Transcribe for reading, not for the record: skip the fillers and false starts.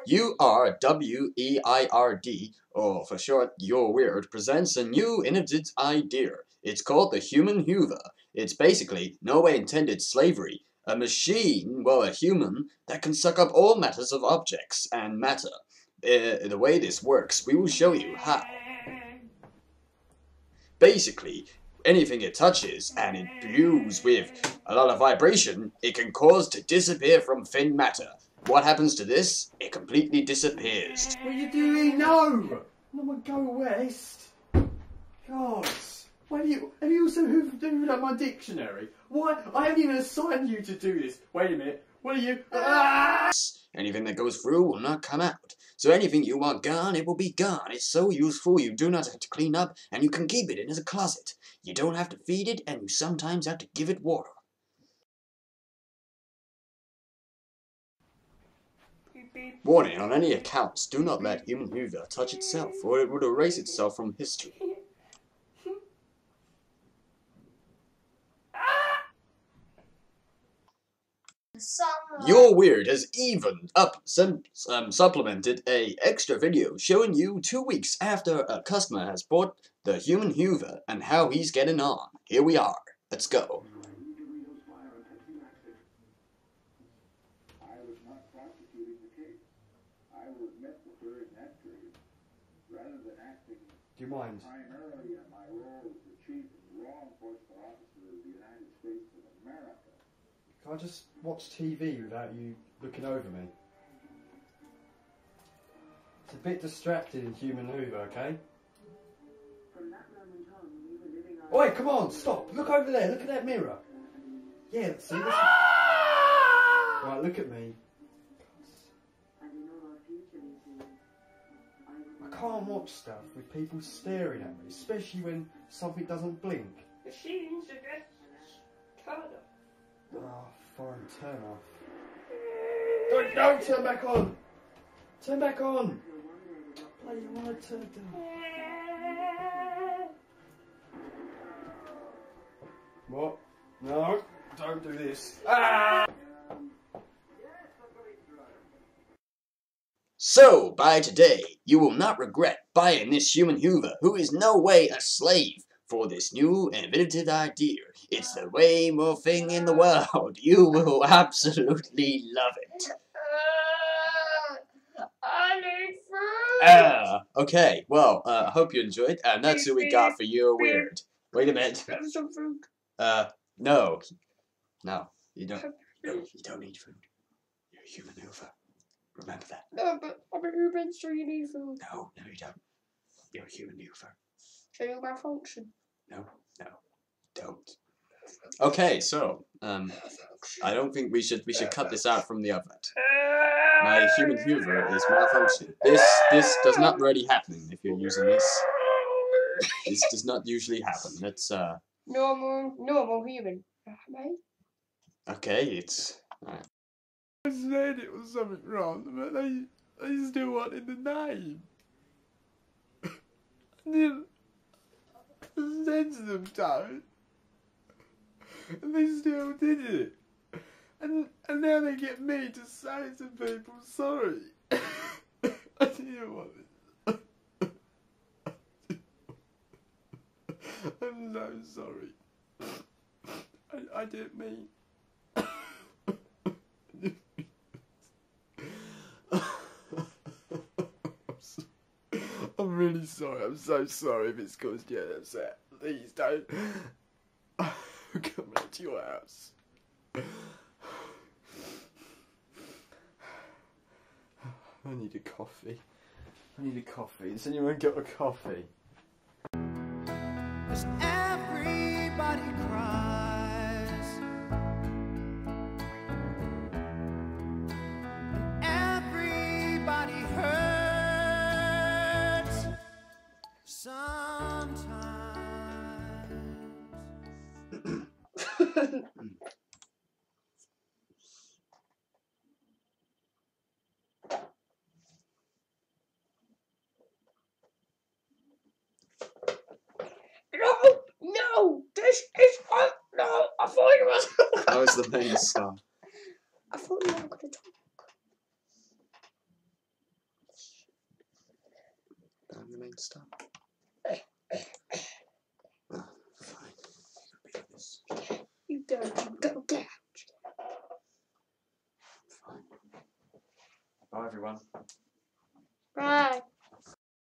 URWEIRD, or for short, You're Weird, presents a new innovative idea. It's called the human Hoover. It's basically, no way intended, slavery. A machine, well, a human, that can suck up all matters of objects and matter. The way this works, we will show you how. Basically, anything it touches and it imbues with a lot of vibration, it can cause to disappear from thin matter. What happens to this? It completely disappears. What are you doing? No! No, go west. God. Why do you... Have you also hoovered up my dictionary? Why? I haven't even assigned you to do this. Wait a minute. What are you... Ah! Anything that goes through will not come out. So anything you want gone, it will be gone. It's so useful you do not have to clean up, and you can keep it in a closet. You don't have to feed it, and you sometimes have to give it water. Warning, on any accounts, do not let human Hoover touch itself, or it would erase itself from history. You're Weird has even supplemented a extra video showing you 2 weeks after a customer has bought the human Hoover and how he's getting on. Here we are. Let's go. Do you mind? Can I just watch TV without you looking over me? It's a bit distracted in human Hoover, okay? Oi, come on, stop! Look over there, look at that mirror! Yeah, see this? Right, look at me. I can't watch stuff with people staring at me, especially when something doesn't blink. Machines suggest turn off. Oh, fine, turn off. Don't turn back on! Turn back on! Bloody you want to turn it down. What? No, don't do this. Ah! So, by today, you will not regret buying this human Hoover, who is no way a slave for this new innovative idea. It's the way more thing in the world. You will absolutely love it. I need food. Okay, well, I hope you enjoyed, and that's who we got for You're Weird. Wait a minute. Have some food. No. No, you don't. No, you don't need food. You're a human Hoover. Remember that. No, but I'm a human, so you need food. No, you don't. You're a human Hoover. So you malfunction. No, don't. Okay, so I don't think we should cut this out from the oven. My human Hoover is malfunctioning. This does not really happen if you're using this. This does not usually happen. That's normal human. Mate. Okay, it's alright. I said it was something wrong, but they still wanted the name. And I said to them, don't. And they still did it. And now they get me to say to people, sorry. I didn't want it. I'm so sorry. I didn't mean. I'm really sorry. I'm so sorry if it's caused you upset. Please don't. I'm coming to your house. I need a coffee. Has anyone got a coffee? 'Cause everybody cries. And everybody hurts. Sometimes. No, this is no. I thought you was. That was the main star. I thought you were going to talk. mean stop. Oh, fine. You can be this. You go. Fine. Bye, everyone. Bye.